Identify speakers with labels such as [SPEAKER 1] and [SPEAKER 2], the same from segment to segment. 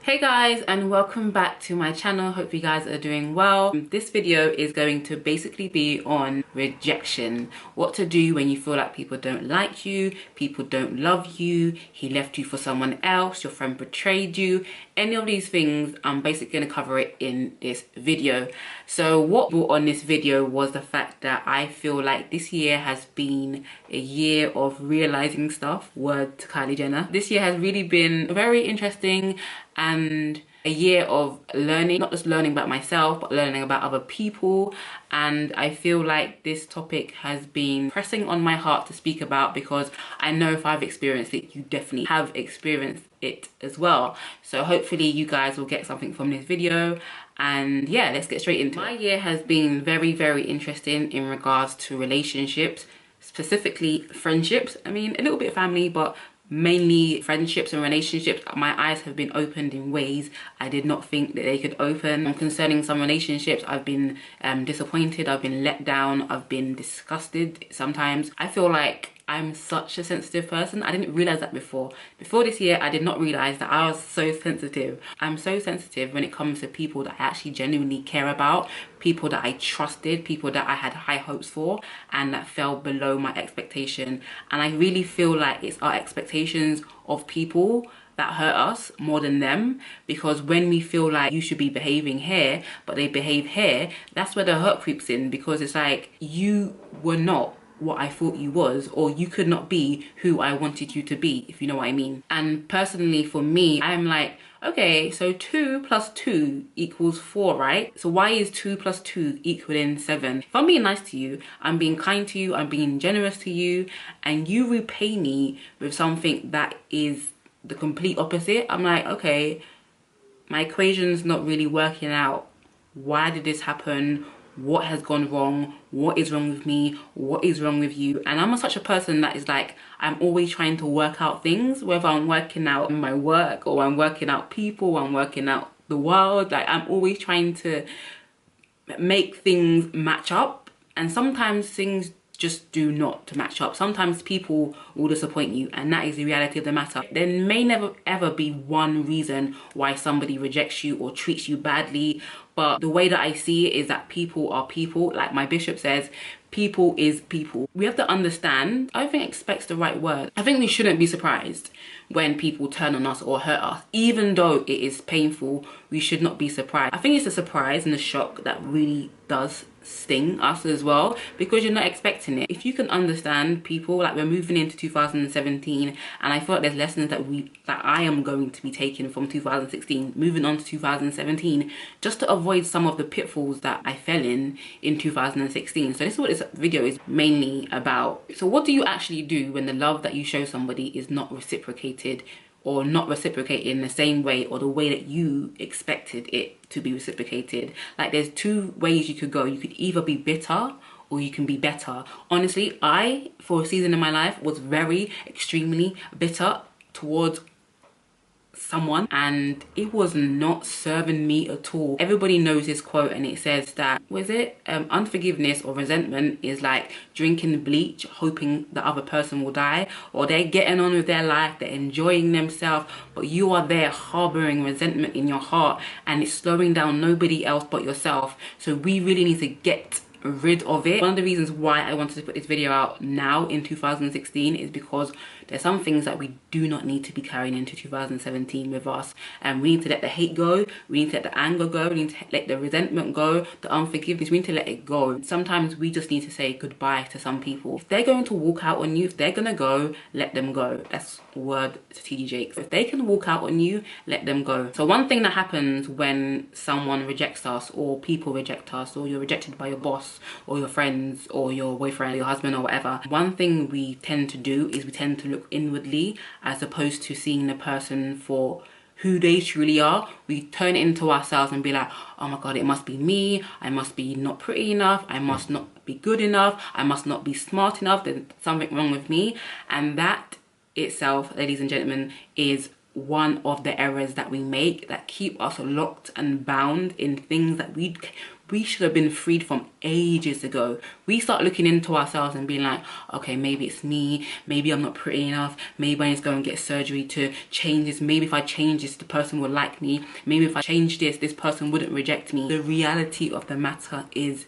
[SPEAKER 1] Hey guys, and welcome back to my channel. Hope you guys are doing well. This video is going to basically be on rejection. What to do when you feel like people don't like you, people don't love you, he left you for someone else, your friend betrayed you. Any of these things, I'm basically going to cover it in this video. So what brought on this video was the fact that I feel like this year has been a year of realizing stuff. Word to Kylie Jenner. This year has really been very interesting and a year of learning, not just learning about myself, but learning about other people. And I feel like this topic has been pressing on my heart to speak about because I know if I've experienced it, you definitely have experienced it as well. So hopefully you guys will get something from this video. And yeah, let's get straight into it. My year has been very, very interesting in regards to relationships, specifically friendships. I mean, a little bit of family, but mainly friendships and relationships. My eyes have been opened in ways I did not think that they could open. And concerning some relationships, I've been disappointed, I've been let down, I've been disgusted sometimes. I feel like I'm such a sensitive person. I didn't realize that before. Before this year, I did not realize that I was so sensitive. I'm so sensitive when it comes to people that I actually genuinely care about, people that I trusted, people that I had high hopes for, and that fell below my expectation. And I really feel like it's our expectations of people that hurt us more than them, because when we feel like you should be behaving here but they behave here, that's where the hurt creeps in, because it's like you were not what I thought you was, or you could not be who I wanted you to be, if you know what I mean. And personally for me, I'm like, okay, so 2 plus 2 equals 4, right? So why is 2 plus 2 equaling 7? If I'm being nice to you, I'm being kind to you, I'm being generous to you, and you repay me with something that is the complete opposite, I'm like, okay, my equation's not really working out. Why did this happen? What has gone wrong? What is wrong with me? What is wrong with you? And I'm such a person that is like, I'm always trying to work out things, whether I'm working out my work or I'm working out people, or I'm working out the world. Like, I'm always trying to make things match up, and sometimes things just do not match up. Sometimes people will disappoint you, and that is the reality of the matter. There may never ever be one reason why somebody rejects you or treats you badly, but the way that I see it is that people are people. Like my bishop says, people is people. We have to understand, I don't think expect's the right word. I think we shouldn't be surprised when people turn on us or hurt us. Even though it is painful, we should not be surprised. I think it's the surprise and the shock that really does sting us as well, because you're not expecting it. If you can understand people, like we're moving into 2017, and I feel like there's lessons that I am going to be taking from 2016 moving on to 2017, just to avoid some of the pitfalls that I fell in 2016. So this is what this video is mainly about. So what do you actually do when the love that you show somebody is not reciprocated, or not reciprocated in the same way or the way that you expected it to be reciprocated? Like, there's two ways you could go. You could either be bitter or you can be better. Honestly, I, for a season in my life, was very extremely bitter towards someone, and it was not serving me at all. Everybody knows this quote, and it says that, was it unforgiveness or resentment is like drinking bleach hoping the other person will die, or they're getting on with their life, they're enjoying themselves, but you are there harboring resentment in your heart, and it's slowing down nobody else but yourself. So we really need to get rid of it. One of the reasons why I wanted to put this video out now in 2016 is because there's some things that we do not need to be carrying into 2017 with us, and we need to let the hate go, we need to let the anger go, we need to let the resentment go, the unforgiveness, we need to let it go. Sometimes we just need to say goodbye to some people. If they're going to walk out on you, if they're gonna go, let them go. That's a word to TD Jakes. If they can walk out on you, let them go. So one thing that happens when someone rejects us, or people reject us, or you're rejected by your boss or your friends or your boyfriend or your husband or whatever, one thing we tend to do is we tend to look inwardly as opposed to seeing the person for who they truly are. We turn it into ourselves and be like, oh my god, it must be me, I must be not pretty enough, I must not be good enough, I must not be smart enough, there's something wrong with me. And that itself, ladies and gentlemen, is one of the errors that we make that keep us locked and bound in things that we we should have been freed from ages ago. We start looking into ourselves and being like, okay, maybe it's me, maybe I'm not pretty enough, maybe I need to go and get surgery to change this, maybe if I change this the person will like me, maybe if I change this person wouldn't reject me. The reality of the matter is,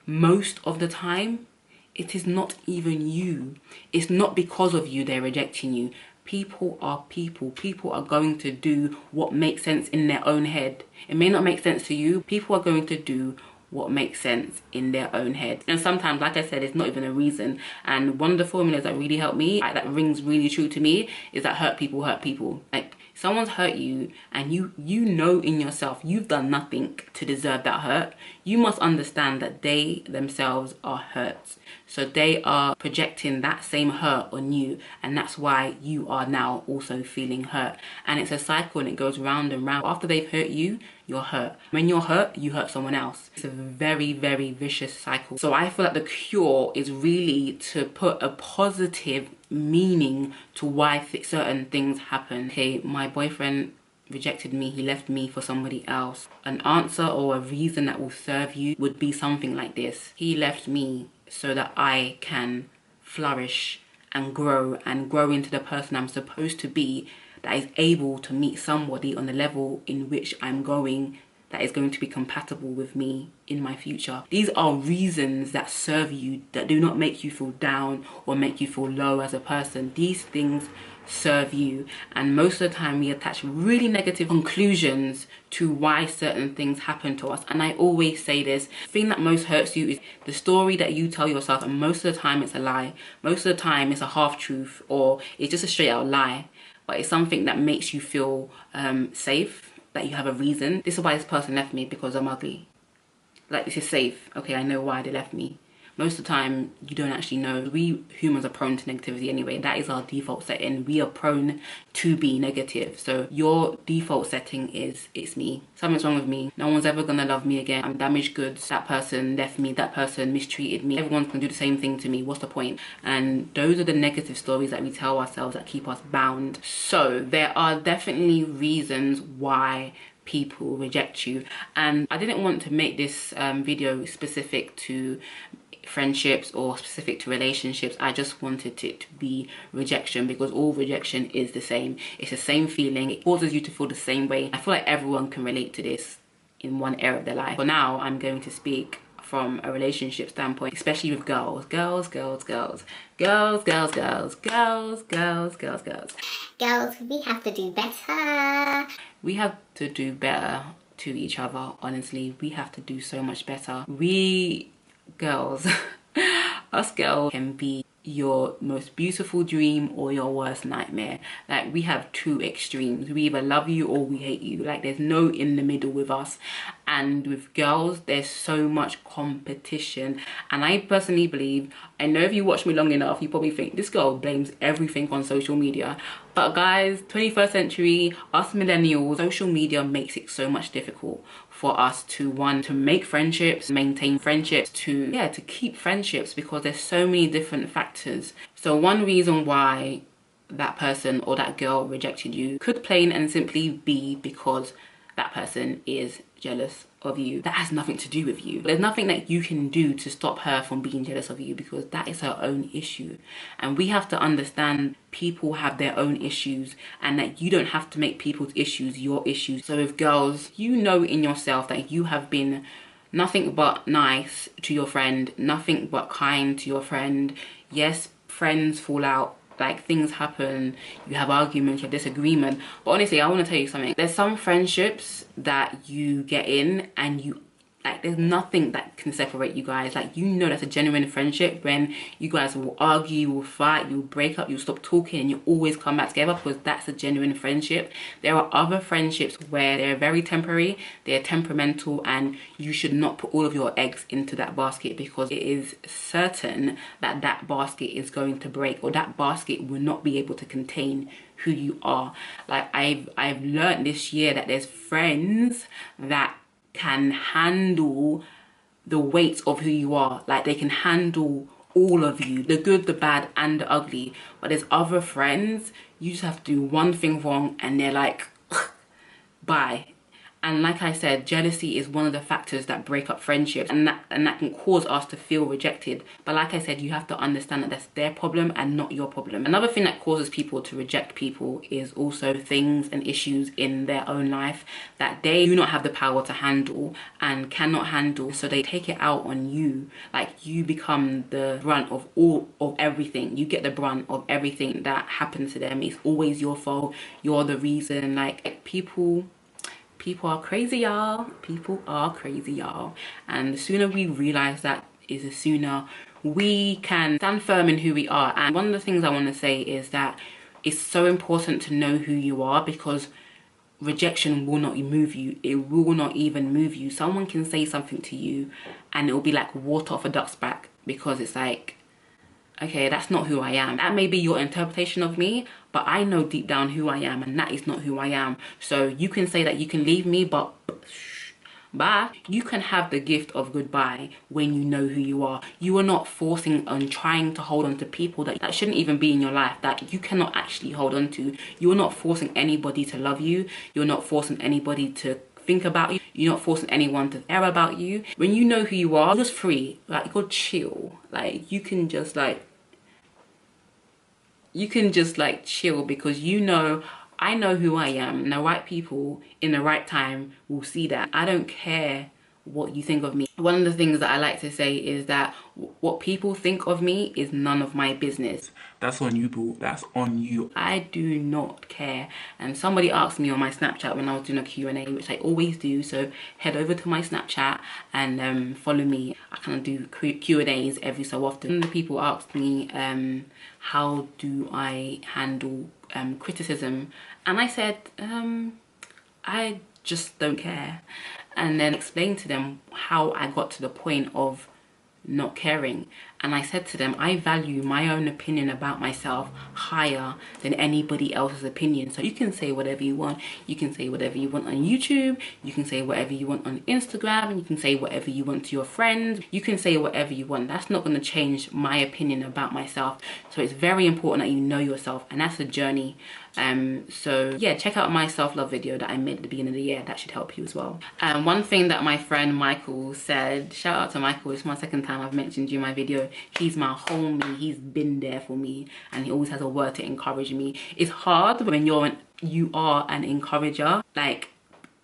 [SPEAKER 1] most of the time it is not even you. It's not because of you they're rejecting you. People are people. People are going to do what makes sense in their own head. It may not make sense to you. People are going to do what makes sense in their own head. And sometimes, like I said, it's not even a reason. And one of the formulas that really helped me, that rings really true to me, is that hurt people hurt people. Like, someone's hurt you and you know in yourself you've done nothing to deserve that hurt. You must understand that they themselves are hurt. So they are projecting that same hurt on you, and that's why you are now also feeling hurt. And it's a cycle and it goes round and round. After they've hurt you, you're hurt. When you're hurt, you hurt someone else. It's a very, very vicious cycle. So I feel like the cure is really to put a positive meaning to why certain things happen. Hey, my boyfriend rejected me, he left me for somebody else. An answer or a reason that will serve you would be something like this: he left me so that I can flourish and grow into the person I'm supposed to be, that is able to meet somebody on the level in which I'm going, that is going to be compatible with me in my future. These are reasons that serve you, that do not make you feel down or make you feel low as a person. These things serve you, and most of the time we attach really negative conclusions to why certain things happen to us. And I always say this: the thing that most hurts you is the story that you tell yourself, and most of the time it's a lie. Most of the time it's a half-truth, or it's just a straight-out lie, but it's something that makes you feel safe, that you have a reason. This is why this person left me, because I'm ugly. Like, this is safe. Okay, I know why they left me. Most of the time, you don't actually know. We humans are prone to negativity anyway. That is our default setting. We are prone to be negative. So your default setting is, it's me. Something's wrong with me. No one's ever gonna love me again. I'm damaged goods. That person left me. That person mistreated me. Everyone's gonna do the same thing to me. What's the point? And those are the negative stories that we tell ourselves that keep us bound. So there are definitely reasons why people reject you, and I didn't want to make this video specific to friendships or specific to relationships. I just wanted it to be rejection, because all rejection is the same. It's the same feeling. It causes you to feel the same way. I feel like everyone can relate to this in one area of their life. For now, I'm going to speak from a relationship standpoint, especially with girls. Girls, we have to do better. We have to do better to each other, honestly. We have to do so much better. We girls, us girls can be your most beautiful dream or your worst nightmare. Like, we have two extremes. We either love you or we hate you. Like, there's no in the middle with us. And with girls, there's so much competition. And I personally believe, I know if you watch me long enough, you probably think this girl blames everything on social media. But guys, 21st century, us millennials, social media makes it so much difficult for us to, one, to make friendships, maintain friendships, to keep friendships, because there's so many different factors. So one reason why that person or that girl rejected you could plain and simply be because that person is jealous of you. That has nothing to do with you. There's nothing that you can do to stop her from being jealous of you, because that is her own issue. And we have to understand people have their own issues, and that you don't have to make people's issues your issues. So with girls, you know in yourself that you have been nothing but nice to your friend, nothing but kind to your friend. Yes, friends fall out. Like, things happen, you have arguments, you have disagreement. But honestly, I want to tell you something. There's some friendships that you get in and you, like, there's nothing that can separate you guys. Like, you know that's a genuine friendship when you guys will argue, you will fight, you'll break up, you'll stop talking, and you always come back together, because that's a genuine friendship. There are other friendships where they're very temporary, they're temperamental, and you should not put all of your eggs into that basket, because it is certain that that basket is going to break, or that basket will not be able to contain who you are. Like, I've learned this year that there's friends that can handle the weight of who you are. Like, they can handle all of you, the good, the bad, and the ugly. But there's other friends, you just have to do one thing wrong and they're like, bye. And like I said, jealousy is one of the factors that break up friendships, and that can cause us to feel rejected. But like I said, you have to understand that that's their problem and not your problem. Another thing that causes people to reject people is also things and issues in their own life that they do not have the power to handle and cannot handle, so they take it out on you. Like, you become the brunt of everything. You get the brunt of everything that happens to them. It's always your fault. You're the reason. Like, people are crazy, y'all. People are crazy, y'all. And the sooner we realize that is the sooner we can stand firm in who we are. And one of the things I want to say is that it's so important to know who you are, because rejection will not move you. It will not even move you. Someone can say something to you and it will be like water off a duck's back, because it's like, okay, that's not who I am. That may be your interpretation of me, but I know deep down who I am, and that is not who I am. So you can say that you can leave me, but bye. You can have the gift of goodbye when you know who you are. You are not forcing and trying to hold on to people that shouldn't even be in your life, that you cannot actually hold on to. You are not forcing anybody to love you. You're not forcing anybody to think about you. You're not forcing anyone to care about you. When you know who you are, you're just free. Like, you're chill. Like, you can just chill, because you know, I know who I am, and the right people in the right time will see that. I don't care what you think of me. One of the things that I like to say is that what people think of me is none of my business.
[SPEAKER 2] That's on you, boo. That's on you.
[SPEAKER 1] I do not care. And somebody asked me on my Snapchat when I was doing a Q&A, which I always do, so head over to my Snapchat and follow me. I kind of do Q&As every so often. The people asked me how do I handle criticism, and I said I just don't care, and then explained to them how I got to the point of not caring. And I said to them, I value my own opinion about myself higher than anybody else's opinion. So you can say whatever you want. You can say whatever you want on YouTube. You can say whatever you want on Instagram. And you can say whatever you want to your friends. You can say whatever you want. That's not going to change my opinion about myself. So it's very important that you know yourself. And that's a journey. So yeah, check out my self-love video that I made at the beginning of the year. That should help you as well. One thing that my friend Michael said, shout out to Michael, it's my second time I've mentioned you in my video. He's my homie. He's been there for me, and he always has a word to encourage me. It's hard when you are an encourager. Like,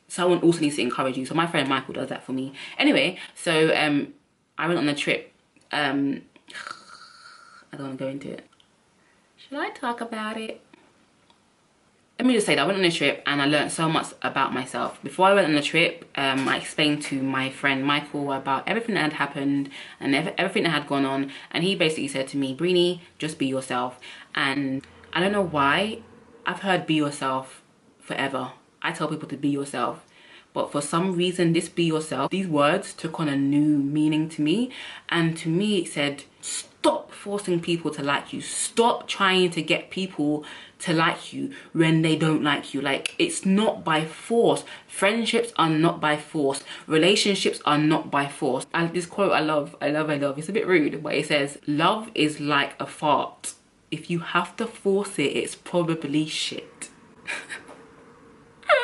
[SPEAKER 1] someone also needs to encourage you. So my friend Michael does that for me. Anyway, so I went on a trip. I don't want to go into it. Should I talk about it? Let me just say that I went on a trip and I learned so much about myself. Before I went on the trip, I explained to my friend Michael about everything that had happened and everything that had gone on. And he basically said to me, Breeny, just be yourself. And I don't know why, I've heard be yourself forever. I tell people to be yourself. But for some reason, this be yourself, these words took on a new meaning to me. And to me, it said, stop forcing people to like you. Stop trying to get people to like you when they don't like you. Like, it's not by force. Friendships are not by force. Relationships are not by force. And this quote I love. It's a bit rude, but it says, love is like a fart. If you have to force it, it's probably shit.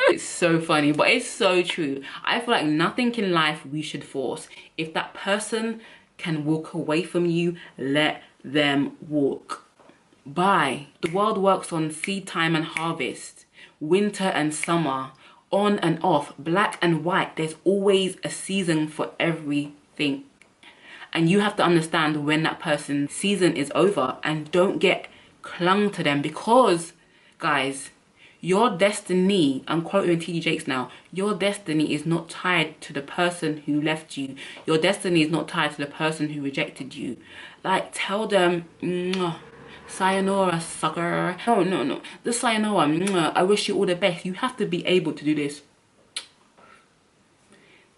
[SPEAKER 1] It's so funny, but it's so true. I feel like nothing in life we should force. If that person can walk away from you, let them walk. Bye. The world works on seed time and harvest, winter and summer, on and off, black and white. There's always a season for everything. And you have to understand when that person's season is over, and don't get clung to them, because, guys, your destiny, I'm quoting TD Jakes now, your destiny is not tied to the person who left you. Your destiny is not tied to the person who rejected you. Like, tell them, mwah, sayonara, sucker. No. The sayonara, mwah, I wish you all the best. You have to be able to do this.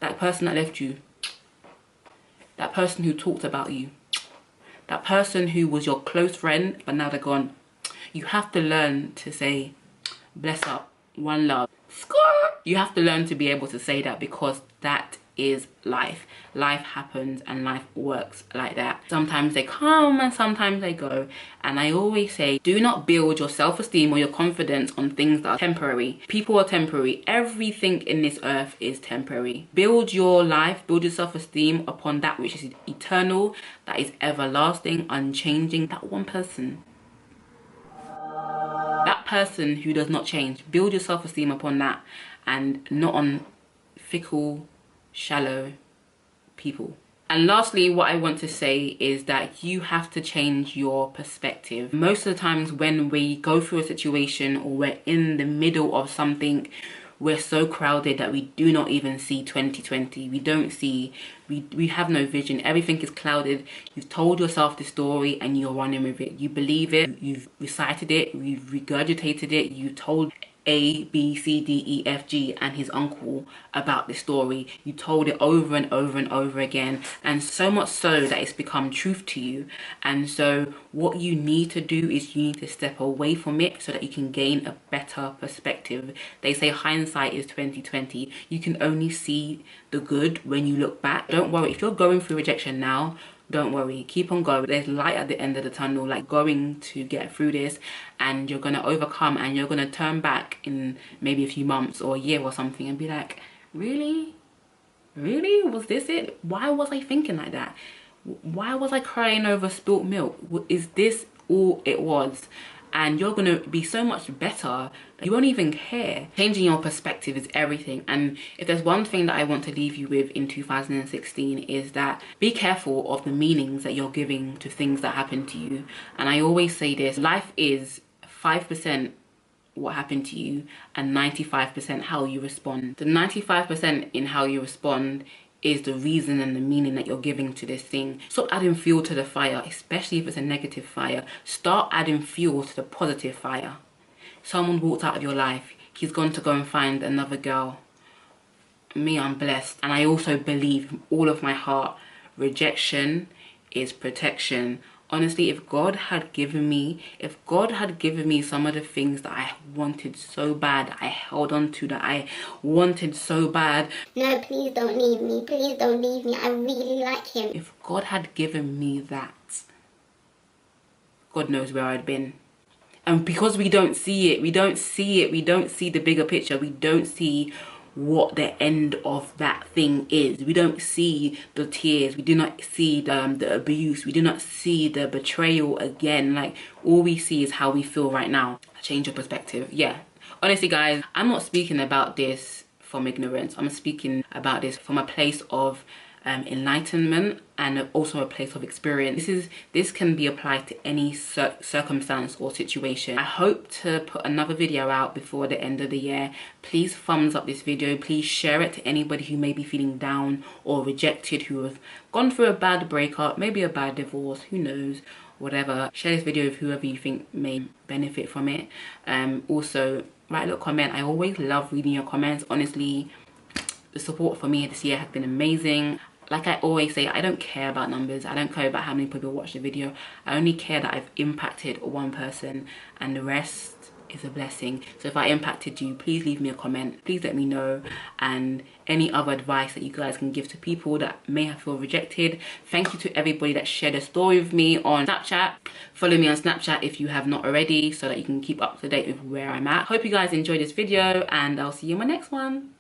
[SPEAKER 1] That person that left you. That person who talked about you. That person who was your close friend, but now they're gone. You have to learn to say, bless up, one love, score. You have to learn to be able to say that, because that is life. Life happens and life works like that. Sometimes they come and sometimes they go. And I always say, do not build your self-esteem or your confidence on things that are temporary. People are temporary. Everything in this earth is temporary. Build your life, build your self-esteem upon that which is eternal, that is everlasting, unchanging. That one person. That person who does not change. Build your self-esteem upon that and not on fickle, shallow people. And lastly, what I want to say is that you have to change your perspective. Most of the times when we go through a situation or we're in the middle of something, we're so crowded that we do not even see 2020. We don't see, we have no vision. Everything is clouded. You've told yourself the story and you're running with it. You believe it, you've recited it, you've regurgitated it, you told A, B, C, D, E, F, G and his uncle about the story. You told it over and over and over again, and so much so that it's become truth to you. And so what you need to do is you need to step away from it so that you can gain a better perspective. They say hindsight is 20/20. You can only see the good when you look back. Don't worry, if you're going through rejection now, don't worry, keep on going. There's light at the end of the tunnel, like going to get through this, and you're going to overcome, and you're going to turn back in maybe a few months or a year or something and be like, really was this it? Why was I thinking like that? Why was I crying over spilt milk? Is this all it was? And you're going to be so much better that you won't even care. Changing your perspective is everything. And if there's one thing that I want to leave you with in 2016 is that be careful of the meanings that you're giving to things that happen to you. And I always say this, life is 5% what happened to you and 95% how you respond. The 95% in how you respond is the reason and the meaning that you're giving to this thing. Stop adding fuel to the fire, especially if it's a negative fire. Start adding fuel to the positive fire. Someone walked out of your life. He's gone to go and find another girl. Me, I'm blessed. And I also believe from all of my heart, rejection is protection. Honestly, if God had given me some of the things that I wanted so bad, that I held on to, that I wanted so bad.
[SPEAKER 3] No, please don't leave me. Please don't leave me. I really like him.
[SPEAKER 1] If God had given me that, God knows where I'd been. And because we don't see it, we don't see the bigger picture. We don't see what the end of that thing is. We don't see the tears. We do not see the abuse. We do not see the betrayal again. Like, all we see is how we feel right now. Change your perspective. Yeah, honestly guys, I'm not speaking about this from ignorance. I'm speaking about this from a place of enlightenment and also a place of experience. This can be applied to any circumstance or situation. I hope to put another video out before the end of the year. Please thumbs up this video. Please share it to anybody who may be feeling down or rejected, who have gone through a bad breakup, maybe a bad divorce, who knows, whatever. Share this video with whoever you think may benefit from it. Also, write a little comment. I always love reading your comments. Honestly, the support for me this year has been amazing. Like I always say, I don't care about numbers. I don't care about how many people watch the video. I only care that I've impacted one person, and the rest is a blessing. So if I impacted you, please leave me a comment. Please let me know. And any other advice that you guys can give to people that may have felt rejected. Thank you to everybody that shared a story with me on Snapchat. Follow me on Snapchat if you have not already, so that you can keep up to date with where I'm at. Hope you guys enjoyed this video, and I'll see you in my next one.